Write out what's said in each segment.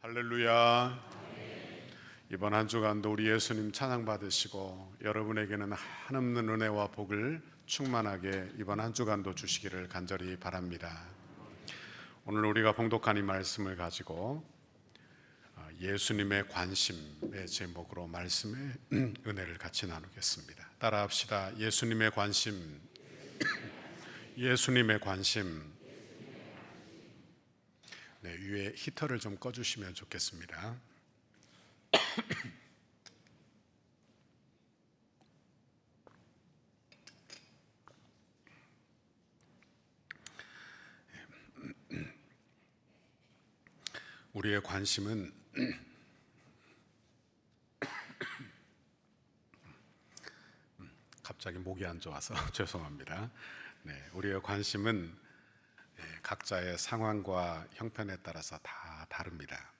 할렐루야. 이번 한 주간도 우리 예수님 찬양 받으시고 여러분에게는 한없는 은혜와 복을 충만하게 이번 한 주간도 주시기를 간절히 바랍니다. 오늘 우리가 봉독한 이 말씀을 가지고 예수님의 관심의 제목으로 말씀의 은혜를 같이 나누겠습니다. 따라합시다. 예수님의 관심. 예수님의 관심. 네, 위에 히터를 좀 꺼주시면 좋겠습니다. 우리의 관심은 갑자기 목이 안 좋아서 죄송합니다. 네, 우리의 관심은 각자의 상황과 형편에 따라서 다 다릅니다.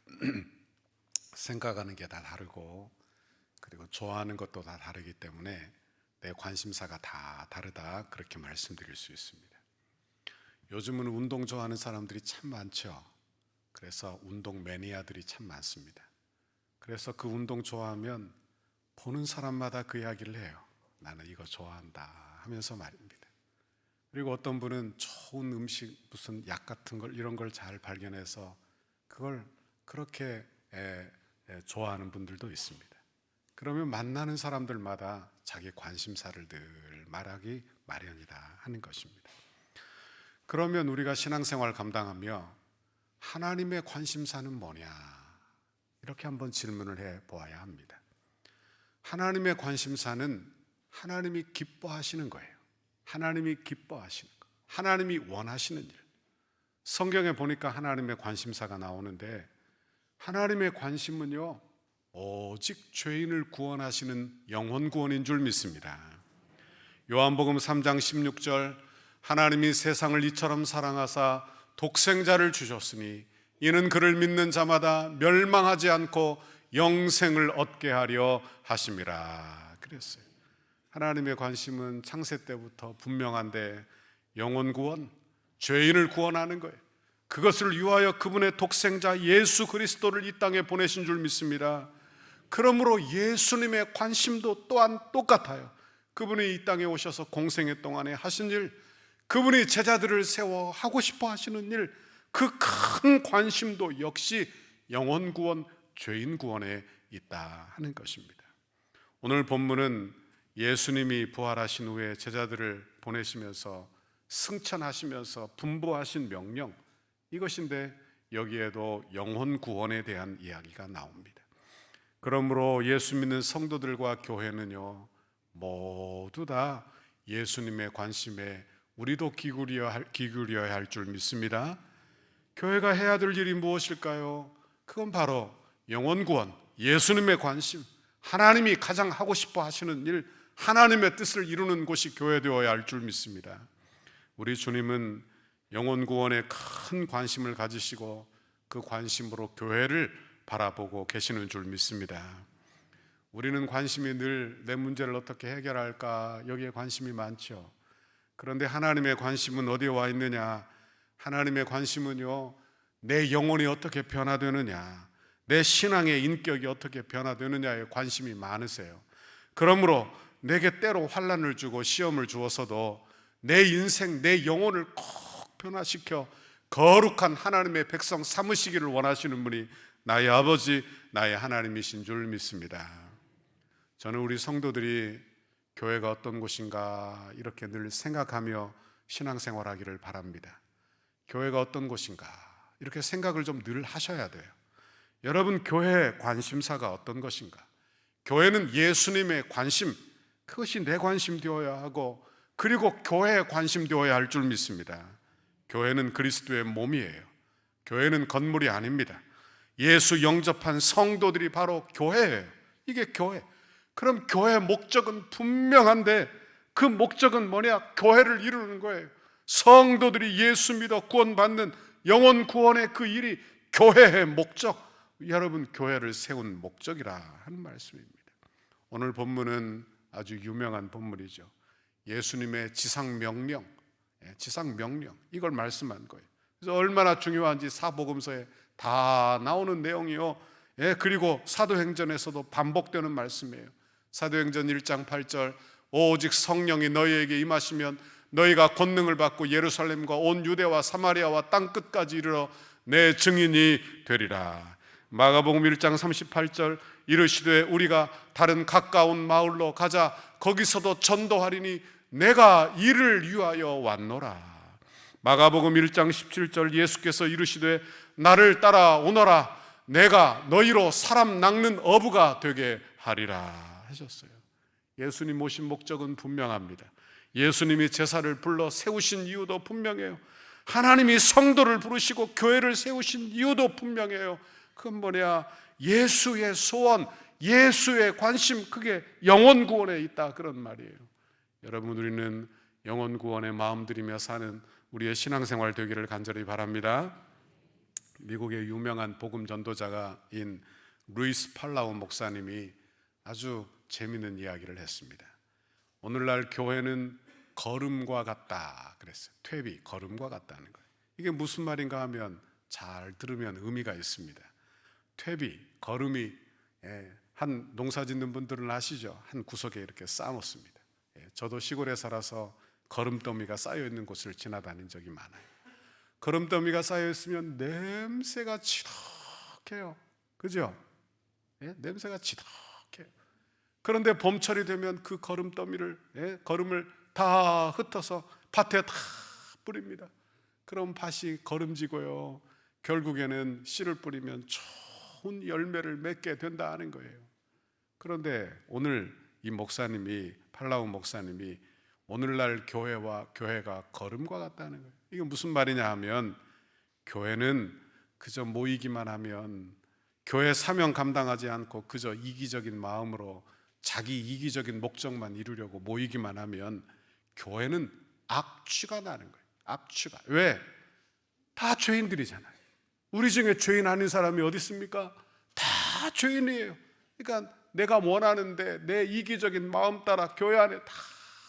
생각하는 게 다 다르고 그리고 좋아하는 것도 다 다르기 때문에 내 관심사가 다 다르다, 그렇게 말씀드릴 수 있습니다. 요즘은 운동 좋아하는 사람들이 참 많죠. 그래서 운동 매니아들이 참 많습니다. 그래서 그 운동 좋아하면 보는 사람마다 그 이야기를 해요. 나는 이거 좋아한다 하면서 말입니다. 그리고 어떤 분은 좋은 음식, 무슨 약 같은 걸, 이런 걸 잘 발견해서 그걸 그렇게 좋아하는 분들도 있습니다. 그러면 만나는 사람들마다 자기 관심사를 늘 말하기 마련이다 하는 것입니다. 그러면 우리가 신앙생활 감당하며 하나님의 관심사는 뭐냐, 이렇게 한번 질문을 해 보아야 합니다. 하나님의 관심사는 하나님이 기뻐하시는 거예요. 하나님이 기뻐하시는 것, 하나님이 원하시는 일. 성경에 보니까 하나님의 관심사가 나오는데, 하나님의 관심은요, 오직 죄인을 구원하시는 영혼 구원인 줄 믿습니다. 요한복음 3장 16절, 하나님이 세상을 이처럼 사랑하사 독생자를 주셨으니 이는 그를 믿는 자마다 멸망하지 않고 영생을 얻게 하려 하심이라 그랬어요. 하나님의 관심은 창세 때부터 분명한데, 영혼 구원, 죄인을 구원하는 거예요. 그것을 위하여 그분의 독생자 예수 그리스도를 이 땅에 보내신 줄 믿습니다. 그러므로 예수님의 관심도 또한 똑같아요. 그분이 이 땅에 오셔서 공생애 동안에 하신 일, 그분이 제자들을 세워 하고 싶어 하시는 일, 그 큰 관심도 역시 영혼 구원, 죄인 구원에 있다 하는 것입니다. 오늘 본문은 예수님이 부활하신 후에 제자들을 보내시면서 승천하시면서 분부하신 명령, 이것인데 여기에도 영혼 구원에 대한 이야기가 나옵니다. 그러므로 예수 믿는 성도들과 교회는요, 모두 다 예수님의 관심에 우리도 기울여야 할 줄 믿습니다. 교회가 해야 될 일이 무엇일까요? 그건 바로 영혼 구원, 예수님의 관심, 하나님이 가장 하고 싶어 하시는 일, 하나님의 뜻을 이루는 곳이 교회 되어야 할 줄 믿습니다. 우리 주님은 영혼 구원에 큰 관심을 가지시고 그 관심으로 교회를 바라보고 계시는 줄 믿습니다. 우리는 관심이 늘 내 문제를 어떻게 해결할까, 여기에 관심이 많죠. 그런데 하나님의 관심은 어디에 와 있느냐? 하나님의 관심은요, 내 영혼이 어떻게 변화되느냐, 내 신앙의 인격이 어떻게 변화되느냐에 관심이 많으세요. 그러므로 내게 때로 환난을 주고 시험을 주어서도 내 인생, 내 영혼을 꼭 변화시켜 거룩한 하나님의 백성 삼으시기를 원하시는 분이 나의 아버지, 나의 하나님이신 줄 믿습니다. 저는 우리 성도들이 교회가 어떤 곳인가 이렇게 늘 생각하며 신앙생활하기를 바랍니다. 교회가 어떤 곳인가 이렇게 생각을 좀 늘 하셔야 돼요. 여러분, 교회의 관심사가 어떤 것인가? 교회는 예수님의 관심, 그것이 내 관심 되어야 하고, 그리고 교회에 관심 되어야 할 줄 믿습니다. 교회는 그리스도의 몸이에요. 교회는 건물이 아닙니다. 예수 영접한 성도들이 바로 교회예요. 이게 교회. 그럼 교회의 목적은 분명한데, 그 목적은 뭐냐? 교회를 이루는 거예요. 성도들이 예수 믿어 구원받는 영혼 구원의 그 일이 교회의 목적, 여러분 교회를 세운 목적이라 하는 말씀입니다. 오늘 본문은 아주 유명한 본문이죠. 예수님의 지상명령, 이걸 말씀한 거예요. 그래서 얼마나 중요한지 사복음서에 다 나오는 내용이요. 그리고 사도행전에서도 반복되는 말씀이에요. 사도행전 1장 8절, 오직 성령이 너희에게 임하시면 너희가 권능을 받고 예루살렘과 온 유대와 사마리아와 땅 끝까지 이르러 내 증인이 되리라. 마가복음 1장 38절, 이르시되 우리가 다른 가까운 마을로 가자. 거기서도 전도하리니 내가 이를 위하여 왔노라. 마가복음 1장 17절, 예수께서 이르시되 나를 따라오너라. 내가 너희로 사람 낚는 어부가 되게 하리라 하셨어요. 예수님 오신 목적은 분명합니다. 예수님이 제사를 불러 세우신 이유도 분명해요. 하나님이 성도를 부르시고 교회를 세우신 이유도 분명해요. 그건 뭐냐? 예수의 소원, 예수의 관심, 그게 영혼 구원에 있다, 그런 말이에요. 여러분, 우리는 영혼 구원에 마음 들이며 사는 우리의 신앙생활 되기를 간절히 바랍니다. 미국의 유명한 복음 전도자가인 루이스 팔라우 목사님이 아주 재미있는 이야기를 했습니다. 오늘날 교회는 걸음과 같다 그랬어요. 퇴비, 걸음과 같다는 거예요. 이게 무슨 말인가 하면 잘 들으면 의미가 있습니다. 퇴비, 걸음이 한 농사 짓는 분들은 아시죠? 한 구석에 이렇게 쌓아놓습니다. 저도 시골에 살아서 걸음더미가 쌓여 있는 곳을 지나다닌 적이 많아요. 걸음더미가 쌓여 있으면 냄새가 지독해요. 그죠? 냄새가 지독해요. 그런데 봄철이 되면 그 걸음더미를, 걸음을 다 흩어서 밭에 다 뿌립니다. 그럼 밭이 걸음지고요, 결국에는 씨를 뿌리면 좋은 열매를 맺게 된다는 거예요. 그런데 오늘 이 목사님이, 팔라우 목사님이 오늘날 교회가 걸음과 같다는 거예요. 이게 무슨 말이냐 하면, 교회는 그저 모이기만 하면, 교회 사명 감당하지 않고 그저 이기적인 마음으로 자기 이기적인 목적만 이루려고 모이기만 하면 교회는 악취가 나는 거예요. 악취가. 왜? 다 죄인들이잖아요. 우리 중에 죄인 아닌 사람이 어디 있습니까? 다 죄인이에요. 그러니까 내가 원하는데 내 이기적인 마음 따라 교회 안에 다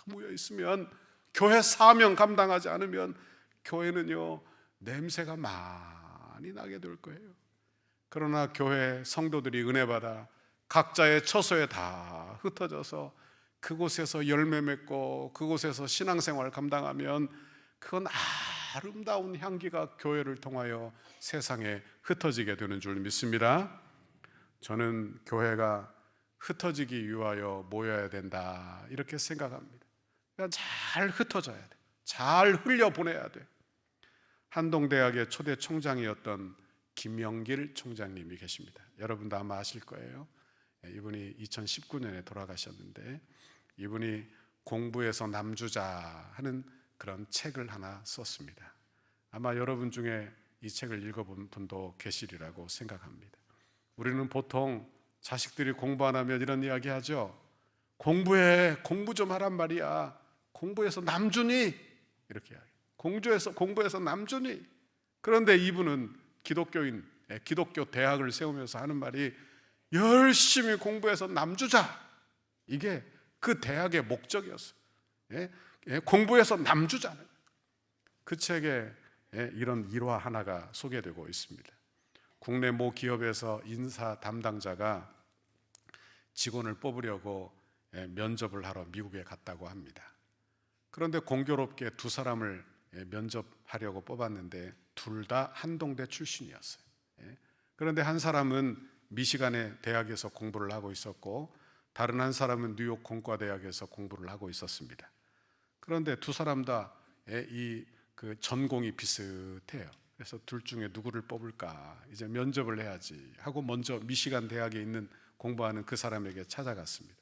모여 있으면, 교회 사명 감당하지 않으면 교회는요, 냄새가 많이 나게 될 거예요. 그러나 교회 성도들이 은혜 받아 각자의 처소에 다 흩어져서 그곳에서 열매 맺고 그곳에서 신앙생활 감당하면 그건 아름다운 향기가 교회를 통하여 세상에 흩어지게 되는 줄 믿습니다. 저는 교회가 흩어지기 위하여 모여야 된다, 이렇게 생각합니다. 그러니까 잘 흩어져야 돼. 잘 흘려보내야 돼. 한동대학의 초대 총장이었던 김영길 총장님이 계십니다. 여러분도 아마 아실 거예요. 이분이 2019년에 돌아가셨는데, 이분이 공부에서 남주자 하는 그런 책을 하나 썼습니다. 아마 여러분 중에 이 책을 읽어본 분도 계시리라고 생각합니다. 우리는 보통 자식들이 공부 안 하면 이런 이야기 하죠. 공부해, 공부 좀 하란 말이야. 공부해서 남주니? 이렇게 이야기해요. 공부해서 남주니? 그런데 이분은 기독교인, 기독교 대학을 세우면서 하는 말이 열심히 공부해서 남주자. 이게 그 대학의 목적이었어요. 공부해서 남주자는. 그 책에 이런 일화 하나가 소개되고 있습니다. 국내 모 기업에서 인사 담당자가 직원을 뽑으려고 면접을 하러 미국에 갔다고 합니다. 그런데 공교롭게 두 사람을 면접하려고 뽑았는데 둘 다 한동대 출신이었어요. 그런데 한 사람은 미시간의 대학에서 공부를 하고 있었고, 다른 한 사람은 뉴욕 공과대학에서 공부를 하고 있었습니다. 그런데 두 사람 다 그 전공이 비슷해요. 그래서 둘 중에 누구를 뽑을까, 이제 면접을 해야지 하고 먼저 미시간 대학에 있는 공부하는 그 사람에게 찾아갔습니다.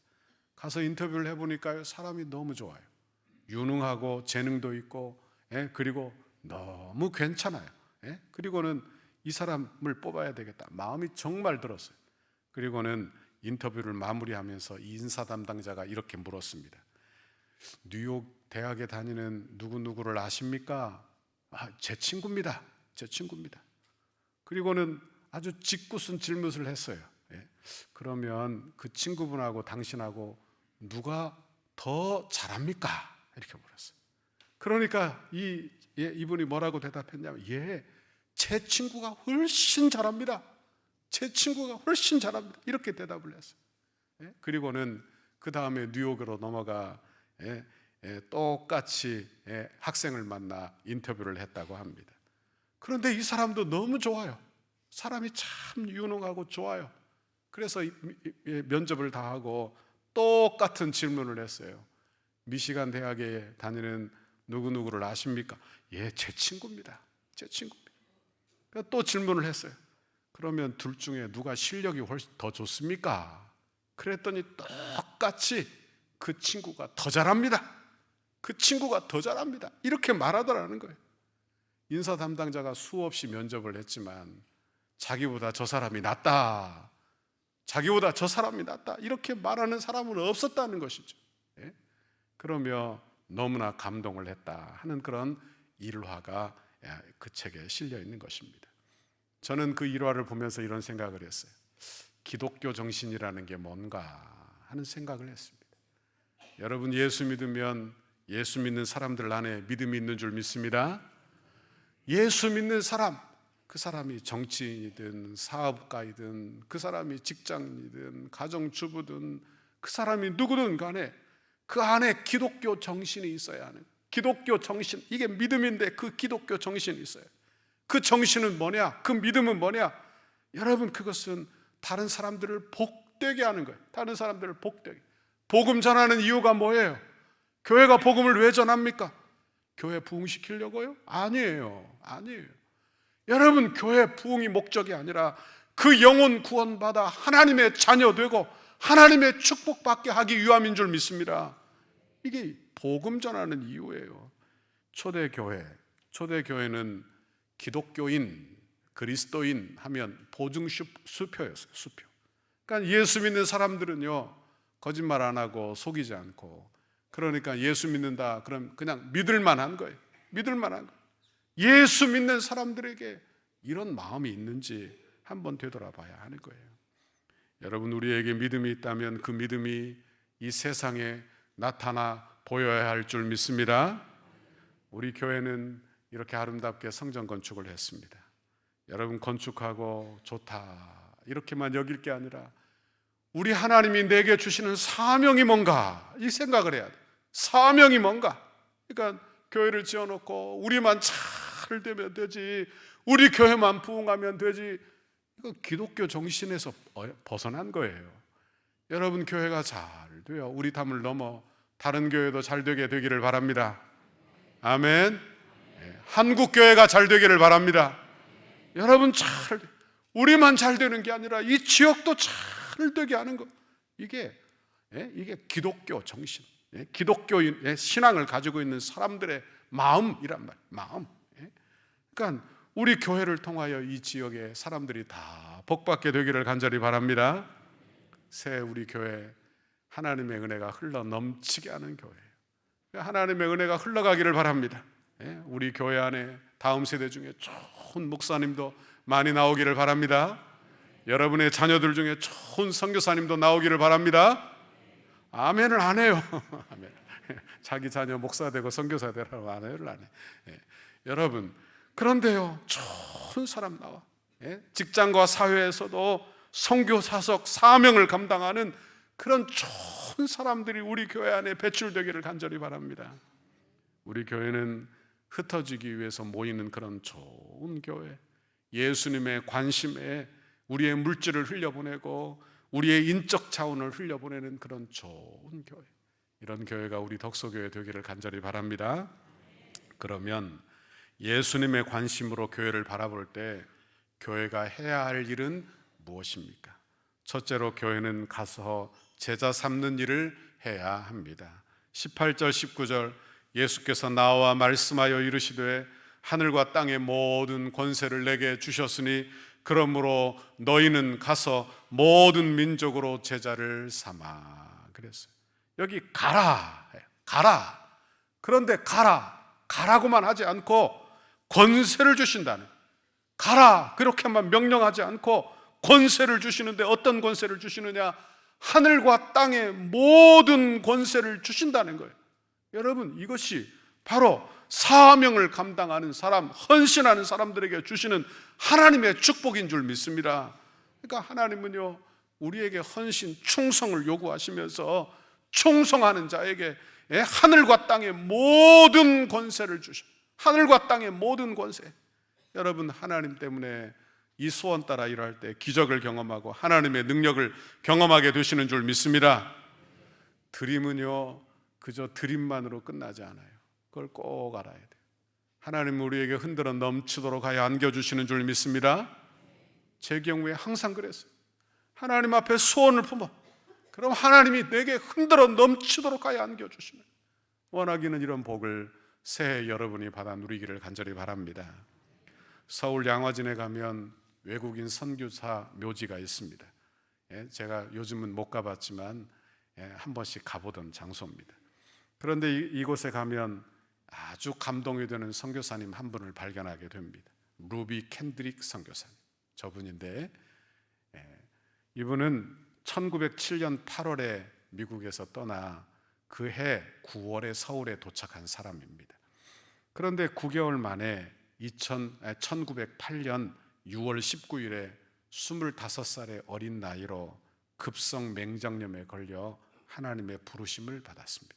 가서 인터뷰를 해보니까요, 사람이 너무 좋아요. 유능하고 재능도 있고, 그리고 너무 괜찮아요. 그리고는 이 사람을 뽑아야 되겠다, 마음이 정말 들었어요. 그리고는 인터뷰를 마무리하면서 이 인사 담당자가 이렇게 물었습니다. 뉴욕 대학에 다니는 누구누구를 아십니까? 제 친구입니다. 제 친구입니다. 그리고는 아주 짓궂은 질문을 했어요. 그러면 그 친구분하고 당신하고 누가 더 잘합니까? 이렇게 물었어요. 그러니까 이분이 뭐라고 대답했냐면, 제 친구가 훨씬 잘합니다. 제 친구가 훨씬 잘합니다. 이렇게 대답을 했어요. 그리고는 그 다음에 뉴욕으로 넘어가 똑같이 학생을 만나 인터뷰를 했다고 합니다. 그런데 이 사람도 너무 좋아요. 사람이 참 유능하고 좋아요. 그래서 면접을 다 하고 똑같은 질문을 했어요. 미시간 대학에 다니는 누구누구를 아십니까? 예, 제 친구입니다. 제 친구입니다. 또 질문을 했어요. 그러면 둘 중에 누가 실력이 훨씬 더 좋습니까? 그랬더니 똑같이 그 친구가 더 잘합니다. 그 친구가 더 잘합니다. 이렇게 말하더라는 거예요. 인사 담당자가 수없이 면접을 했지만 자기보다 저 사람이 낫다, 자기보다 저 사람이 낫다, 이렇게 말하는 사람은 없었다는 것이죠. 그러며 너무나 감동을 했다 하는 그런 일화가 그 책에 실려 있는 것입니다. 저는 그 일화를 보면서 이런 생각을 했어요. 기독교 정신이라는 게 뭔가 하는 생각을 했습니다. 여러분, 예수 믿으면 예수 믿는 사람들 안에 믿음이 있는 줄 믿습니다. 예수 믿는 사람, 그 사람이 정치인이든 사업가이든 그 사람이 직장인이든 가정주부든 그 사람이 누구든 간에 그 안에 기독교 정신이 있어야 하는, 기독교 정신, 이게 믿음인데 그 기독교 정신이 있어요. 그 정신은 뭐냐? 그 믿음은 뭐냐? 여러분, 그것은 다른 사람들을 복되게 하는 거예요. 다른 사람들을 복되게. 복음 전하는 이유가 뭐예요? 교회가 복음을 왜 전합니까? 교회 부흥시키려고요? 아니에요. 아니에요. 여러분, 교회 부흥이 목적이 아니라 그 영혼 구원받아 하나님의 자녀 되고 하나님의 축복받게 하기 위함인 줄 믿습니다. 이게 복음 전하는 이유예요. 초대교회는 기독교인, 그리스도인 하면 보증수표였어요. 수표. 그러니까 예수 믿는 사람들은요, 거짓말 안 하고 속이지 않고, 그러니까 예수 믿는다 그럼 그냥 믿을만한 거예요. 믿을만한 거예요. 예수 믿는 사람들에게 이런 마음이 있는지 한번 되돌아봐야 하는 거예요. 여러분, 우리에게 믿음이 있다면 그 믿음이 이 세상에 나타나 보여야 할 줄 믿습니다. 우리 교회는 이렇게 아름답게 성전 건축을 했습니다. 여러분, 건축하고 좋다 이렇게만 여길 게 아니라 우리 하나님이 내게 주시는 사명이 뭔가 이 생각을 해야 돼. 사명이 뭔가. 그러니까 교회를 지어놓고 우리만 잘 되면 되지, 우리 교회만 부흥하면 되지, 이거 기독교 정신에서 벗어난 거예요. 여러분, 교회가 잘 돼요. 우리 담을 넘어 다른 교회도 잘 되게 되기를 바랍니다. 아멘. 한국 교회가 잘 되기를 바랍니다. 여러분, 우리만 잘 되는 게 아니라 이 지역도 잘 되게 하는 거, 이게 기독교 정신, 기독교인의 신앙을 가지고 있는 사람들의 마음이란 말이에요. 마음. 그러니까 우리 교회를 통하여 이 지역의 사람들이 다 복받게 되기를 간절히 바랍니다. 새 우리 교회 하나님의 은혜가 흘러 넘치게 하는 교회예요. 하나님의 은혜가 흘러가기를 바랍니다. 우리 교회 안에 다음 세대 중에 좋은 목사님도 많이 나오기를 바랍니다. 여러분의 자녀들 중에 좋은 선교사님도 나오기를 바랍니다. 아멘을 안 해요. 아멘. 자기 자녀 목사 되고 선교사 되라고 아멘을 안 해. 여러분, 그런데요, 좋은 사람 나와. 직장과 사회에서도 선교사석 사명을 감당하는 그런 좋은 사람들이 우리 교회 안에 배출되기를 간절히 바랍니다. 우리 교회는 흩어지기 위해서 모이는 그런 좋은 교회, 예수님의 관심에 우리의 물질을 흘려보내고 우리의 인적 자원을 흘려보내는 그런 좋은 교회, 이런 교회가 우리 덕소교회 되기를 간절히 바랍니다. 그러면 예수님의 관심으로 교회를 바라볼 때 교회가 해야 할 일은 무엇입니까? 첫째로 교회는 가서 제자 삼는 일을 해야 합니다. 18절 19절 예수께서 나와 말씀하여 이르시되 하늘과 땅의 모든 권세를 내게 주셨으니 그러므로 너희는 가서 모든 민족으로 제자를 삼아 그랬어요. 여기 가라, 가라. 그런데 가라고만 하지 않고 권세를 주신다는, 가라 그렇게만 명령하지 않고 권세를 주시는데 어떤 권세를 주시느냐? 하늘과 땅의 모든 권세를 주신다는 거예요. 여러분, 이것이 바로 사명을 감당하는 사람, 헌신하는 사람들에게 주시는 하나님의 축복인 줄 믿습니다. 그러니까 하나님은요, 우리에게 헌신, 충성을 요구하시면서 충성하는 자에게 하늘과 땅의 모든 권세를 주셔. 하늘과 땅의 모든 권세. 여러분, 하나님 때문에 이 소원 따라 일할 때 기적을 경험하고 하나님의 능력을 경험하게 되시는 줄 믿습니다. 드림은요, 그저 드림만으로 끝나지 않아요. 그걸 꼭 알아야 돼요. 하나님은 우리에게 흔들어 넘치도록 하여 안겨주시는 줄 믿습니다. 제 경우에 항상 그랬어요. 하나님 앞에 소원을 품어, 그럼 하나님이 내게 흔들어 넘치도록 하여 안겨주시는, 원하기는 이런 복을 새해 여러분이 받아 누리기를 간절히 바랍니다. 서울 양화진에 가면 외국인 선교사 묘지가 있습니다. 제가 요즘은 못 가봤지만 한 번씩 가보던 장소입니다. 그런데 이곳에 가면 아주 감동이 되는 선교사님 한 분을 발견하게 됩니다. 루비 캔드릭 선교사님, 저분인데 이분은 1907년 8월에 미국에서 떠나 그 해 9월에 서울에 도착한 사람입니다. 그런데 9개월 만에 1908년 6월 19일에 25살의 어린 나이로 급성 맹장염에 걸려 하나님의 부르심을 받았습니다.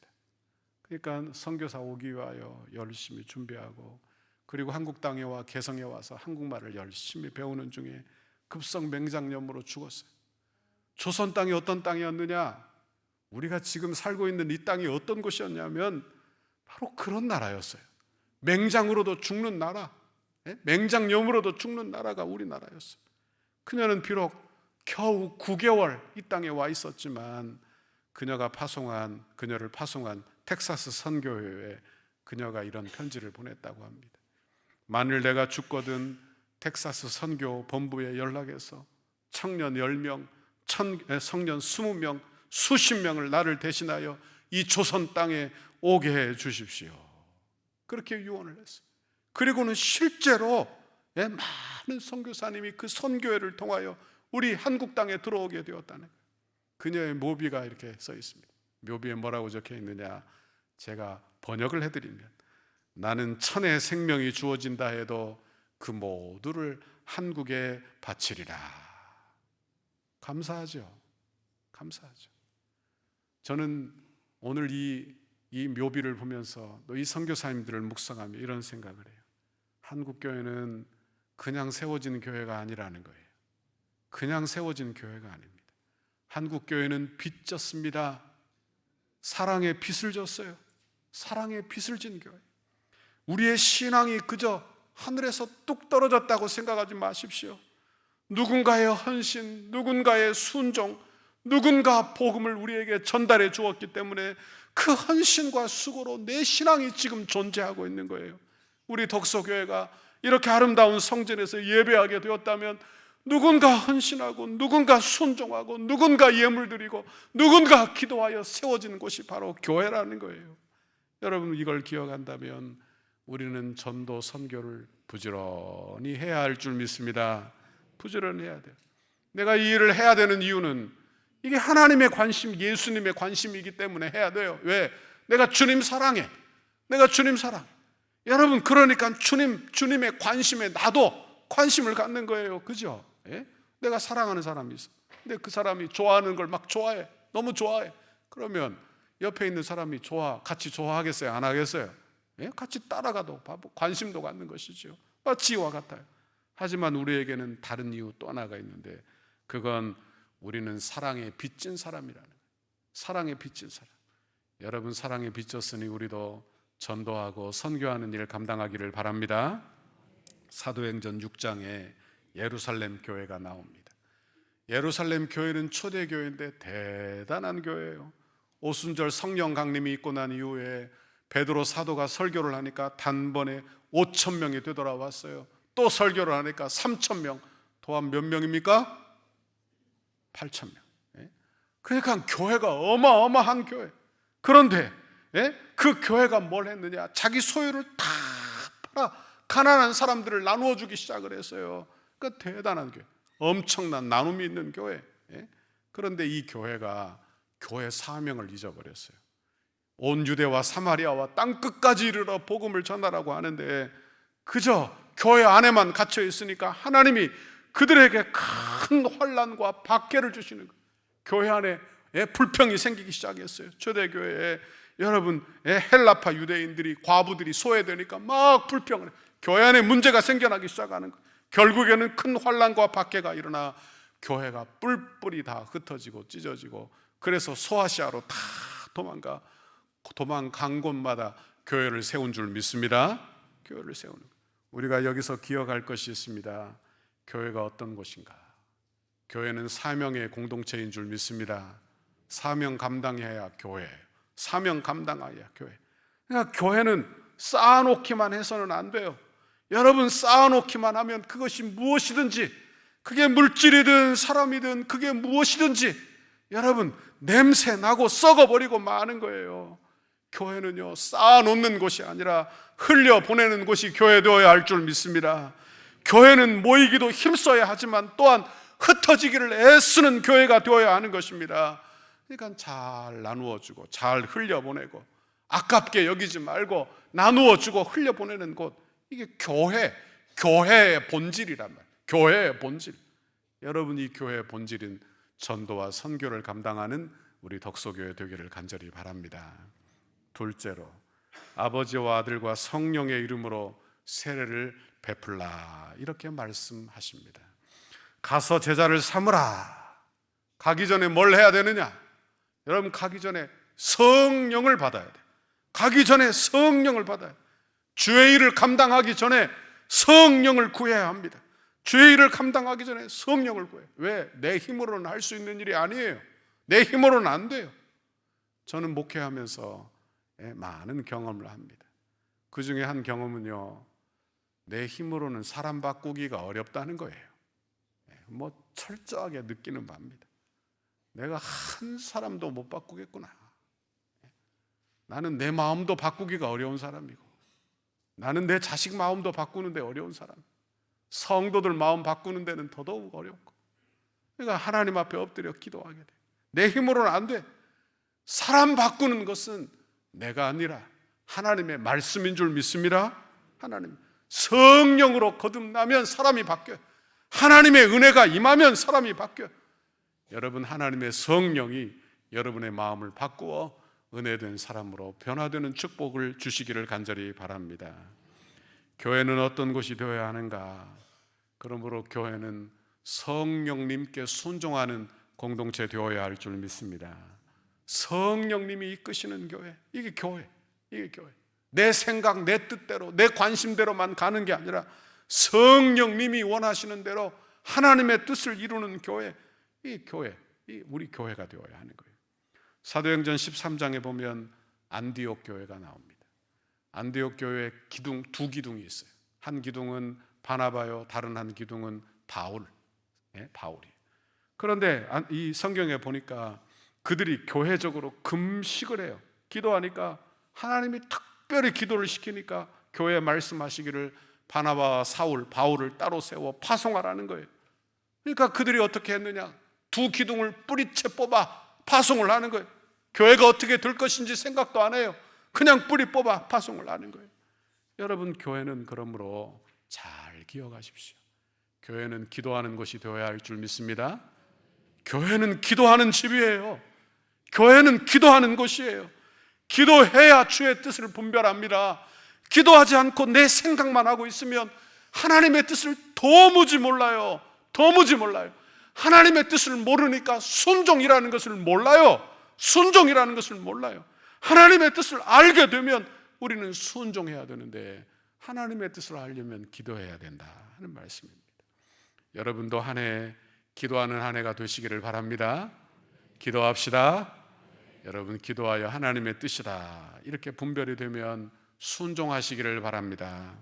그러니까 선교사 오기 위하여 열심히 준비하고, 그리고 한국 땅에 와 개성에 와서 한국말을 열심히 배우는 중에 급성 맹장염으로 죽었어요. 조선 땅이 어떤 땅이었느냐? 우리가 지금 살고 있는 이 땅이 어떤 곳이었냐면 바로 그런 나라였어요. 맹장으로도 죽는 나라, 맹장염으로도 죽는 나라가 우리나라였어요. 그녀는 비록 겨우 9개월 이 땅에 와 있었지만 그녀를 파송한 텍사스 선교회에 그녀가 이런 편지를 보냈다고 합니다. 만일 내가 죽거든 텍사스 선교 본부에 연락해서 청년 10명, 성년 20명, 수십 명을 나를 대신하여 이 조선 땅에 오게 해 주십시오. 그렇게 유언을 했어요. 그리고는 실제로 많은 선교사님이 그 선교회를 통하여 우리 한국 땅에 들어오게 되었다는 거예요. 그녀의 묘비가 이렇게 써 있습니다. 묘비에 뭐라고 적혀 있느냐? 제가 번역을 해드리면, 나는 천의 생명이 주어진다 해도 그 모두를 한국에 바치리라. 감사하죠. 감사하죠. 저는 오늘 이 묘비를 보면서 또 이 선교사님들을 묵상하며 이런 생각을 해요. 한국 교회는 그냥 세워진 교회가 아니라는 거예요. 그냥 세워진 교회가 아닙니다. 한국 교회는 빚 졌습니다. 사랑의 빚을 졌어요. 사랑의 빚을 진 교회. 우리의 신앙이 그저 하늘에서 뚝 떨어졌다고 생각하지 마십시오. 누군가의 헌신, 누군가의 순종, 누군가 복음을 우리에게 전달해 주었기 때문에 그 헌신과 수고로 내 신앙이 지금 존재하고 있는 거예요. 우리 덕소교회가 이렇게 아름다운 성전에서 예배하게 되었다면 누군가 헌신하고, 누군가 순종하고, 누군가 예물 드리고, 누군가 기도하여 세워진 곳이 바로 교회라는 거예요. 여러분, 이걸 기억한다면 우리는 전도 선교를 부지런히 해야 할 줄 믿습니다. 부지런히 해야 돼요. 내가 이 일을 해야 되는 이유는 이게 하나님의 관심, 예수님의 관심이기 때문에 해야 돼요. 왜? 내가 주님 사랑해. 내가 주님 사랑해. 여러분, 그러니까 주님의 관심에 나도 관심을 갖는 거예요. 그죠? 예? 내가 사랑하는 사람이 있어. 근데 그 사람이 좋아하는 걸 막 좋아해. 너무 좋아해. 그러면 옆에 있는 사람이 같이 좋아하겠어요? 안 하겠어요? 예? 같이 따라가도 관심도 갖는 것이죠. 마치 이와 같아요. 하지만 우리에게는 다른 이유 또 하나가 있는데, 그건 우리는 사랑에 빚진 사람이라는 거예요. 사랑에 빚진 사람. 여러분, 사랑에 빚졌으니 우리도 전도하고 선교하는 일을 감당하기를 바랍니다. 사도행전 6장에 예루살렘 교회가 나옵니다. 예루살렘 교회는 초대교회인데 대단한 교회예요. 오순절 성령 강림이 있고 난 이후에 베드로 사도가 설교를 하니까 단번에 5,000명이 되돌아왔어요. 또 설교를 하니까 3,000명, 또한 몇 명입니까? 8,000명. 그러니까 교회가 어마어마한 교회. 그런데 그 교회가 뭘 했느냐? 자기 소유를 다 팔아 가난한 사람들을 나누어 주기 시작을 했어요. 그러니까 대단한 교회, 엄청난 나눔이 있는 교회. 그런데 이 교회가 교회 사명을 잊어버렸어요. 온 유대와 사마리아와 땅 끝까지 이르러 복음을 전하라고 하는데 그저 교회 안에만 갇혀 있으니까 하나님이 그들에게 큰 환난과 박해를 주시는 거예요. 교회 안에 불평이 생기기 시작했어요. 초대교회에 여러분 헬라파 유대인들이 과부들이 소외되니까 막 불평을 해요. 교회 안에 문제가 생겨나기 시작하는 거예요. 결국에는 큰 환난과 박해가 일어나 교회가 뿔뿔이 다 흩어지고 찢어지고 그래서 소아시아로 다 도망간 곳마다 교회를 세운 줄 믿습니다. 교회를 세우는 거예요. 우리가 여기서 기억할 것이 있습니다. 교회가 어떤 곳인가? 교회는 사명의 공동체인 줄 믿습니다. 사명 감당해야 교회, 사명 감당해야 교회. 그러니까 교회는 쌓아놓기만 해서는 안 돼요. 여러분 쌓아놓기만 하면 그것이 무엇이든지, 그게 물질이든 사람이든 그게 무엇이든지 여러분 냄새 나고 썩어버리고 마는 거예요. 교회는요 쌓아놓는 곳이 아니라 흘려보내는 곳이 교회 되어야 할 줄 믿습니다. 교회는 모이기도 힘써야 하지만 또한 흩어지기를 애쓰는 교회가 되어야 하는 것입니다. 그러니까 잘 나누어주고 잘 흘려보내고 아깝게 여기지 말고 나누어주고 흘려보내는 곳, 이게 교회의 본질이란 말이에요. 교회의 본질. 여러분 이 교회의 본질인 전도와 선교를 감당하는 우리 덕소교회 되기를 간절히 바랍니다. 둘째로 아버지와 아들과 성령의 이름으로 세례를 베풀라 이렇게 말씀하십니다. 가서 제자를 삼으라. 가기 전에 뭘 해야 되느냐? 여러분 가기 전에 성령을 받아야 돼. 가기 전에 성령을 받아야 돼. 주의 일을 감당하기 전에 성령을 구해야 합니다. 주의 일을 감당하기 전에 성령을 구해요. 왜? 내 힘으로는 할 수 있는 일이 아니에요. 내 힘으로는 안 돼요. 저는 목회하면서 많은 경험을 합니다. 그 중에 한 경험은요, 내 힘으로는 사람 바꾸기가 어렵다는 거예요. 뭐 철저하게 느끼는 바입니다. 내가 한 사람도 못 바꾸겠구나. 나는 내 마음도 바꾸기가 어려운 사람이고, 나는 내 자식 마음도 바꾸는데 어려운 사람, 성도들 마음 바꾸는 데는 더더욱 어렵고, 그러니까 하나님 앞에 엎드려 기도하게 돼. 내 힘으로는 안 돼. 사람 바꾸는 것은 내가 아니라 하나님의 말씀인 줄 믿습니다. 하나님 성령으로 거듭나면 사람이 바뀌어요. 하나님의 은혜가 임하면 사람이 바뀌어요. 여러분 하나님의 성령이 여러분의 마음을 바꾸어 은혜된 사람으로 변화되는 축복을 주시기를 간절히 바랍니다. 교회는 어떤 곳이 되어야 하는가? 그러므로 교회는 성령님께 순종하는 공동체 되어야 할 줄 믿습니다. 성령님이 이끄시는 교회, 이게 교회. 내 생각, 내 뜻대로, 내 관심대로만 가는 게 아니라 성령님이 원하시는 대로 하나님의 뜻을 이루는 교회, 이 우리 교회가 되어야 하는 거예요. 사도행전 13장에 보면 안디옥 교회가 나옵니다. 안디옥 교회에 두 기둥이 있어요. 한 기둥은 바나바요, 다른 한 기둥은 바울이. 그런데 이 성경에 보니까 그들이 교회적으로 금식을 해요. 기도하니까 하나님이 특별히 기도를 시키니까 교회에 말씀하시기를 바나바와 바울을 따로 세워 파송하라는 거예요. 그러니까 그들이 어떻게 했느냐? 두 기둥을 뿌리채 뽑아 파송을 하는 거예요. 교회가 어떻게 될 것인지 생각도 안 해요. 그냥 뿌리 뽑아 파송을 하는 거예요. 여러분 교회는 그러므로 잘 기억하십시오. 교회는 기도하는 곳이 되어야 할 줄 믿습니다. 교회는 기도하는 집이에요. 교회는 기도하는 곳이에요. 기도해야 주의 뜻을 분별합니다. 기도하지 않고 내 생각만 하고 있으면 하나님의 뜻을 도무지 몰라요. 하나님의 뜻을 모르니까 순종이라는 것을 몰라요. 하나님의 뜻을 알게 되면 우리는 순종해야 되는데 하나님의 뜻을 알려면 기도해야 된다 하는 말씀입니다. 여러분도 한 해 기도하는 한 해가 되시기를 바랍니다. 기도합시다. 여러분 기도하여 하나님의 뜻이다 이렇게 분별이 되면 순종하시기를 바랍니다.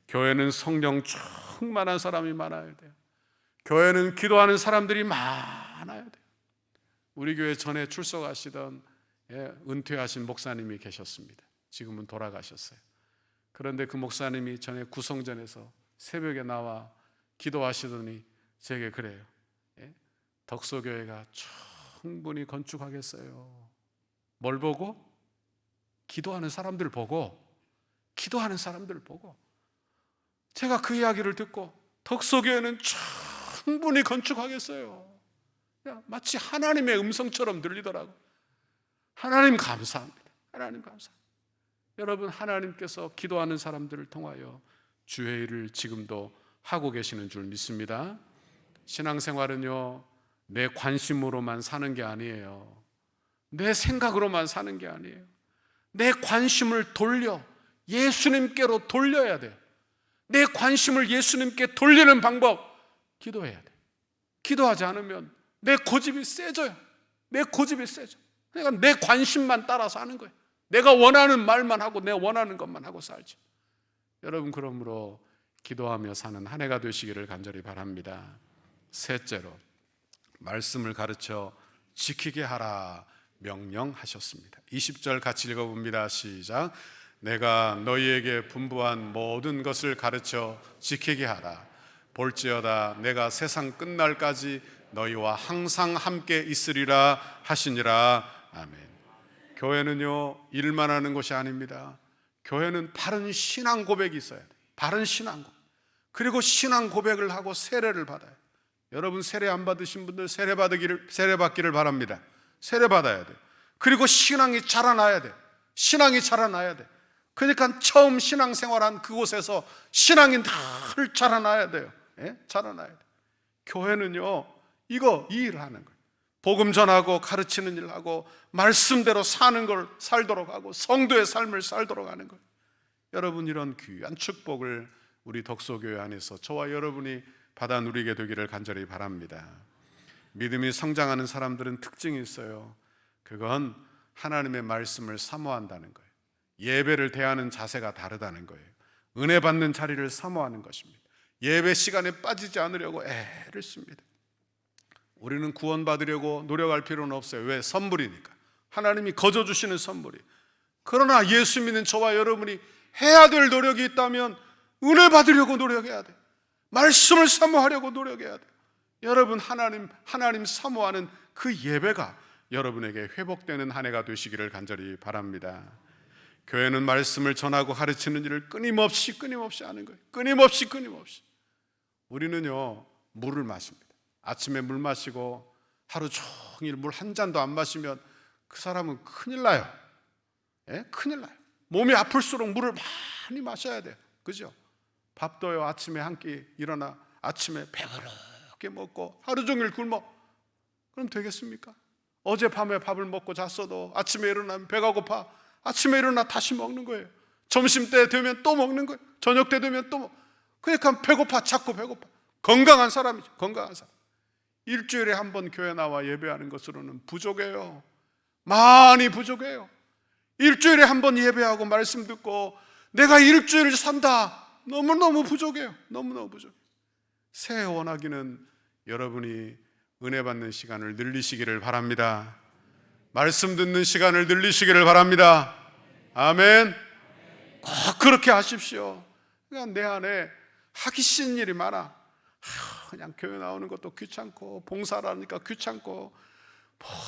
교회는 성령 충만한 사람이 많아야 돼요. 교회는 기도하는 사람들이 많아야 돼요. 우리 교회 전에 출석하시던 은퇴하신 목사님이 계셨습니다. 지금은 돌아가셨어요. 그런데 그 목사님이 전에 구성전에서 새벽에 나와 기도하시더니 제게 그래요. 덕소교회가 충분히 건축하겠어요. 뭘 보고? 기도하는 사람들 보고 제가 그 이야기를 듣고 덕소교회는 충분히 건축하겠어요. 마치 하나님의 음성처럼 들리더라고. 하나님 감사합니다. 하나님 감사합니다. 여러분, 하나님께서 기도하는 사람들을 통하여 주의 일을 지금도 하고 계시는 줄 믿습니다. 신앙생활은요, 내 관심으로만 사는 게 아니에요. 내 생각으로만 사는 게 아니에요. 내 관심을 돌려 예수님께로 돌려야 돼요. 내 관심을 예수님께 돌리는 방법, 기도해야 돼요. 기도하지 않으면 내 고집이 세져요. 그러니까 내 관심만 따라서 하는 거예요. 내가 원하는 말만 하고 내 원하는 것만 하고 살죠. 여러분, 그러므로 기도하며 사는 한 해가 되시기를 간절히 바랍니다. 셋째로, 말씀을 가르쳐 지키게 하라 명령하셨습니다. 20절 같이 읽어봅니다. 시작. 내가 너희에게 분부한 모든 것을 가르쳐 지키게 하라. 볼지어다 내가 세상 끝날까지 너희와 항상 함께 있으리라 하시니라. 아멘. 교회는요, 일만 하는 것이 아닙니다. 교회는 바른 신앙 고백이 있어야 돼요. 바른 신앙 고백. 그리고 신앙 고백을 하고 세례를 받아요. 여러분, 세례 안 받으신 분들 세례 받기를 바랍니다. 세례 받아야 돼요. 그리고 신앙이 자라나야 돼요. 그러니까 처음 신앙생활한 그곳에서 신앙이 늘 자라나야 돼요. 자라나야 돼요. 교회는요, 이 일을 하는 거예요. 복음 전하고 가르치는 일을 하고 말씀대로 사는 걸 살도록 하고 성도의 삶을 살도록 하는 거예요. 여러분, 이런 귀한 축복을 우리 덕소교회 안에서 저와 여러분이 받아 누리게 되기를 간절히 바랍니다. 믿음이 성장하는 사람들은 특징이 있어요. 그건 하나님의 말씀을 사모한다는 거예요. 예배를 대하는 자세가 다르다는 거예요. 은혜 받는 자리를 사모하는 것입니다. 예배 시간에 빠지지 않으려고 애를 씁니다. 우리는 구원받으려고 노력할 필요는 없어요. 왜? 선물이니까. 하나님이 거저 주시는 선물이. 그러나 예수 믿는 저와 여러분이 해야 될 노력이 있다면 은혜 받으려고 노력해야 돼요. 말씀을 사모하려고 노력해야 돼요. 여러분, 하나님 사모하는 그 예배가 여러분에게 회복되는 한 해가 되시기를 간절히 바랍니다. 교회는 말씀을 전하고 가르치는 일을 끊임없이 하는 거예요. 끊임없이. 우리는요, 물을 마십니다. 아침에 물 마시고 하루 종일 물 한 잔도 안 마시면 그 사람은 큰일 나요. 큰일 나요. 몸이 아플수록 물을 많이 마셔야 돼요. 그죠? 밥도요, 아침에 한 끼 일어나 아침에 배부르게 먹고 하루 종일 굶어. 그럼 되겠습니까? 어젯밤에 밥을 먹고 잤어도 아침에 일어나면 배가 고파. 아침에 일어나 다시 먹는 거예요. 점심때 되면 또 먹는 거예요. 저녁 때 되면 또 그러니까 배고파, 자꾸 배고파. 건강한 사람이죠. 건강한 사람. 일주일에 한 번 교회 나와 예배하는 것으로는 부족해요. 많이 부족해요. 일주일에 한 번 예배하고 말씀 듣고 내가 일주일을 산다. 너무너무 부족해요. 너무너무 부족해요. 새해 원하기는 여러분이 은혜 받는 시간을 늘리시기를 바랍니다. 말씀 듣는 시간을 늘리시기를 바랍니다. 아멘. 꼭 그렇게 하십시오. 그냥 내 안에 하기 싫은 일이 많아. 그냥 교회 나오는 것도 귀찮고 봉사라니까 귀찮고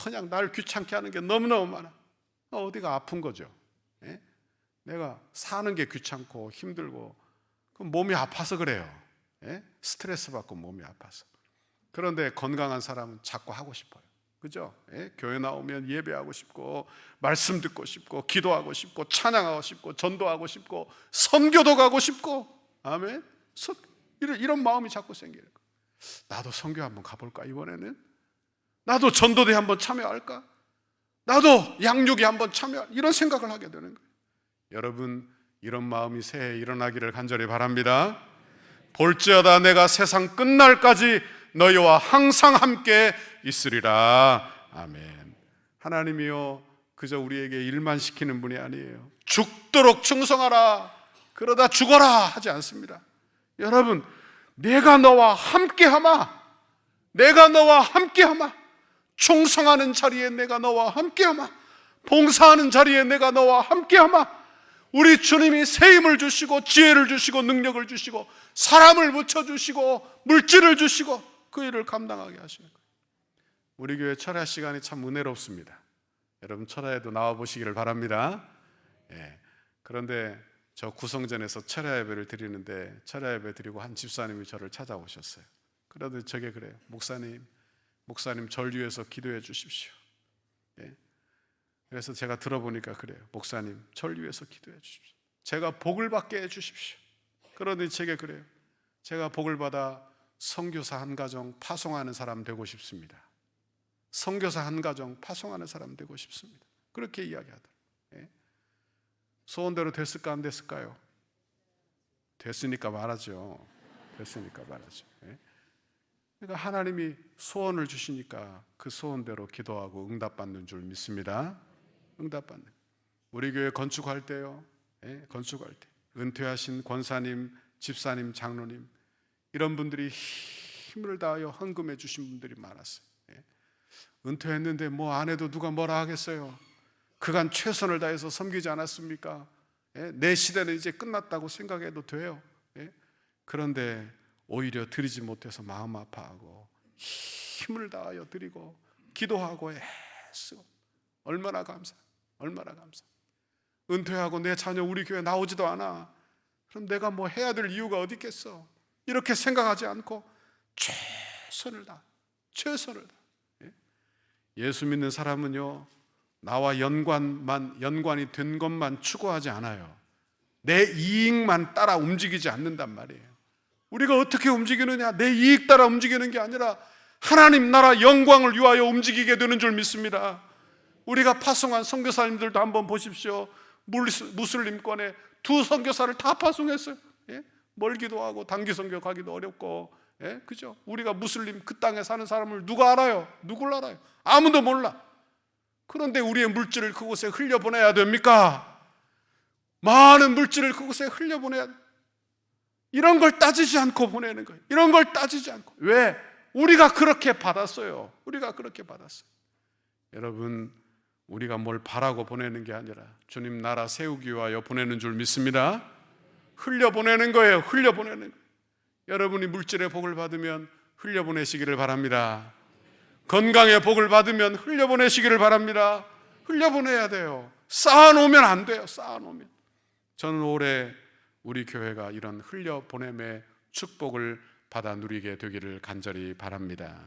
그냥 날 귀찮게 하는 게 너무너무 많아. 어디가 아픈 거죠. 내가 사는 게 귀찮고 힘들고 그럼 몸이 아파서 그래요. 스트레스 받고 몸이 아파서. 그런데 건강한 사람은 자꾸 하고 싶어요. 그죠? 교회 나오면 예배하고 싶고 말씀 듣고 싶고 기도하고 싶고 찬양하고 싶고 전도하고 싶고 선교도 가고 싶고. 아멘. 이런 마음이 자꾸 생기는 거예요. 나도 선교 한번 가볼까 이번에는? 나도 전도대 한번 참여할까? 나도 양육에 한번 이런 생각을 하게 되는 거예요. 여러분, 이런 마음이 새해에 일어나기를 간절히 바랍니다. 볼지어다 내가 세상 끝날까지 너희와 항상 함께 있으리라. 아멘. 하나님이요, 그저 우리에게 일만 시키는 분이 아니에요. 죽도록 충성하라, 그러다 죽어라 하지 않습니다. 여러분, 내가 너와 함께하마, 충성하는 자리에 내가 너와 함께하마, 봉사하는 자리에 내가 너와 함께하마. 우리 주님이 새 힘을 주시고 지혜를 주시고 능력을 주시고 사람을 붙여주시고 물질을 주시고 그 일을 감당하게 하시는 거예요. 우리 교회 철야 시간이 참 은혜롭습니다. 여러분, 철야에도 나와 보시기를 바랍니다. 예. 그런데 저 구성전에서 철야 예배를 드리는데 철야 예배 드리고 한 집사님이 저를 찾아오셨어요. 그런데 저게 그래요. 목사님 절 위해서 기도해 주십시오. 예. 그래서 제가 들어보니까 그래요. 목사님 절 위해서 기도해 주십시오. 제가 복을 받게 해 주십시오. 그런데 제게 그래요. 제가 복을 받아 선교사 한 가정 파송하는 사람 되고 싶습니다. 선교사 한 가정 파송하는 사람 되고 싶습니다. 그렇게 이야기하더라고요. 예. 소원대로 됐을까 안 됐을까요? 됐으니까 말하죠. 됐으니까 말하죠. 예. 그러니까 하나님이 소원을 주시니까 그 소원대로 기도하고 응답받는 줄 믿습니다. 응답받는. 우리 교회 건축할 때요. 예, 건축할 때 은퇴하신 권사님, 집사님, 장로님 이런 분들이 힘을 다하여 헌금해 주신 분들이 많았어요. 예. 은퇴했는데 뭐 안 해도 누가 뭐라 하겠어요. 그간 최선을 다해서 섬기지 않았습니까? 예? 내 시대는 이제 끝났다고 생각해도 돼요. 예? 그런데 오히려 드리지 못해서 마음 아파하고 힘을 다하여 드리고 기도하고 애쓰고 얼마나 감사, 얼마나 감사. 은퇴하고 내 자녀 우리 교회 나오지도 않아. 그럼 내가 뭐 해야 될 이유가 어디 있겠어? 이렇게 생각하지 않고 최선을 다, 최선을 다. 예? 예수 믿는 사람은요, 나와 연관이 된 것만 추구하지 않아요. 내 이익만 따라 움직이지 않는단 말이에요. 우리가 어떻게 움직이느냐? 내 이익 따라 움직이는 게 아니라 하나님 나라 영광을 위하여 움직이게 되는 줄 믿습니다. 우리가 파송한 선교사님들도 한번 보십시오. 무슬림권에 2 선교사를 다 파송했어요. 예? 멀기도 하고 단기 선교 가기도 어렵고, 예? 그죠? 우리가 무슬림 그 땅에 사는 사람을 누가 알아요? 누굴 알아요? 아무도 몰라. 그런데 우리의 물질을 그곳에 흘려보내야 됩니까? 많은 물질을 그곳에 흘려보내야 돼. 이런 걸 따지지 않고 보내는 거예요. 이런 걸 따지지 않고. 왜? 우리가 그렇게 받았어요. 우리가 그렇게 받았어요. 여러분, 우리가 뭘 바라고 보내는 게 아니라 주님 나라 세우기 위하여 보내는 줄 믿습니다. 흘려보내는 거예요. 흘려보내는 거예요. 여러분이 물질의 복을 받으면 흘려보내시기를 바랍니다. 건강의 복을 받으면 흘려보내시기를 바랍니다. 흘려보내야 돼요. 쌓아놓으면 안 돼요. 쌓아놓으면. 저는 올해 우리 교회가 이런 흘려보냄의 축복을 받아 누리게 되기를 간절히 바랍니다.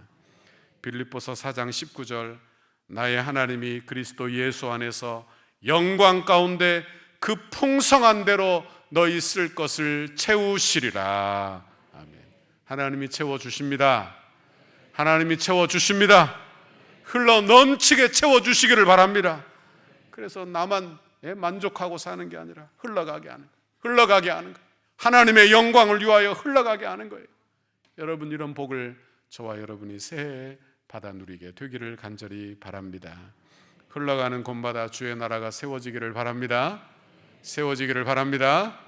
빌립보서 4장 19절 나의 하나님이 그리스도 예수 안에서 영광 가운데 그 풍성한 대로 너희 쓸 것을 채우시리라. 아멘. 하나님이 채워주십니다. 하나님이 채워주십니다. 흘러 넘치게 채워주시기를 바랍니다. 그래서 나만 만족하고 사는 게 아니라 흘러가게 하는 거예요. 흘러가게 하는 거예요. 하나님의 영광을 위하여 흘러가게 하는 거예요. 여러분 이런 복을 저와 여러분이 새해 받아 누리게 되기를 간절히 바랍니다. 흘러가는 곳마다 주의 나라가 세워지기를 바랍니다. 세워지기를 바랍니다.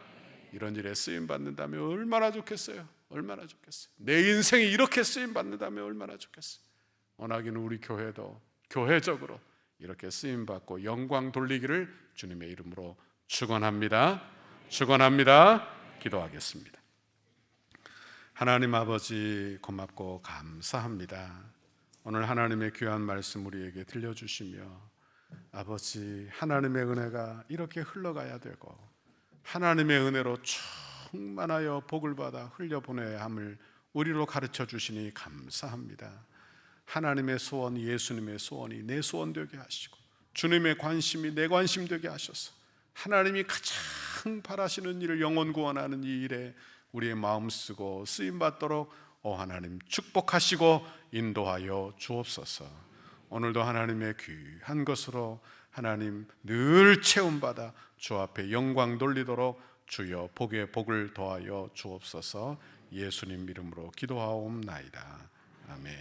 이런 일에 쓰임 받는다면 얼마나 좋겠어요. 얼마나 좋겠어요. 내 인생이 이렇게 쓰임 받는다면 얼마나 좋겠어요. 원하기는 우리 교회도 교회적으로 이렇게 쓰임 받고 영광 돌리기를 주님의 이름으로 축원합니다. 축원합니다. 기도하겠습니다. 하나님 아버지 고맙고 감사합니다. 오늘 하나님의 귀한 말씀 우리에게 들려주시며 아버지 하나님의 은혜가 이렇게 흘러가야 되고 하나님의 은혜로 충만하여 복을 받아 흘려보내야 함을 우리로 가르쳐 주시니 감사합니다. 하나님의 소원, 예수님의 소원이 내 소원 되게 하시고 주님의 관심이 내 관심 되게 하셔서 하나님이 가장 바라시는 일을 영혼 구원하는 이 일에 우리의 마음 쓰고 쓰임 받도록 하나님 축복하시고 인도하여 주옵소서. 오늘도 하나님의 귀한 것으로 하나님 늘 채움받아 주 앞에 영광 돌리도록 주여 복의 복을 더하여 주옵소서. 예수님 이름으로 기도하옵나이다. 아멘.